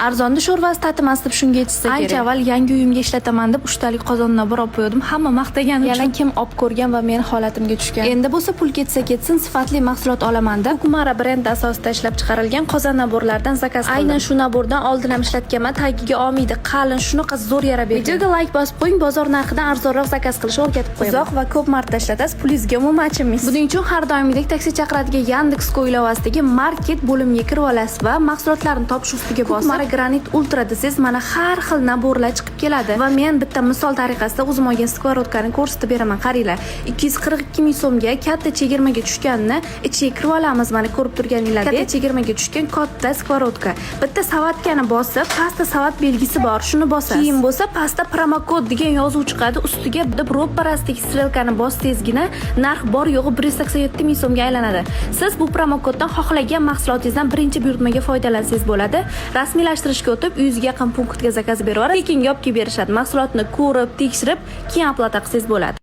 Arzonda sho'rvasi tatimas deb shunga yetishsa kerak. Ancha avval yangi uyimga ishlataman deb 3 talik qozonni bir olib qo'ydim. Hamma maqtagani uchun. Yana kim olib ko'rgan va meni holatimga tushgan. Endi bo'lsa pul ketsa ketsin, sifatli mahsulot olaman-da. Kumara brendi asosida ishlab chiqarilgan qozon naborlaridan zakaz qildim. Aynan shu nabordan oldin ham ishlatganman. Tagiga olmaydi, qalin, shunaqa zo'r yara berdi. Videoga like bosib qo'ying, bozor narxidan arzonroq zakaz qilishni o'rgatib qo'yaman. Uzoq va ko'p marta ishlatasiz, pulingizga umuman achinmaysiz. Buning uchun har doimgidek taksi chaqiradigan Yandex.co ilovasidagi market bo'limiga kirib olasiz va mahsulotlarni topish ustiga bosib Kumara Granit Ultra desangiz, mana har xil naborlar chiqib keladi. Va men bitta misol tariqasida o'zim olgan skvarotkani ko'rsatib beraman. Qaranglar, 242 ming so'mga katta chegirmaga tushganini ichiga kirib olamiz. Mana ko'rib turganingizdek, katta chegirmaga tushgan katta skvarotka. Bitta savatkani bosib, pastda savat belgisi bor, shuni bosasiz. Keyin bo'lsa pastda promokod degan yozuv chiqadi. Ustiga bitta ro'parasdagi strelkani bossangizgina narx bor yo'g'i 187 ming so'mga aylanadi. Siz bu promokoddan xohlagan mahsulotingizdan birinchi buyurtmaga foydalansangiz bo'ladi. Rasmiylashtirishga o'tib, 100 ga yaqin punktga zakaz beraverasiz. Keyin olib kelib berishadi. Mahsulotni ko'rib, tekshirib, keyin oplata qilsangiz bo'ladi.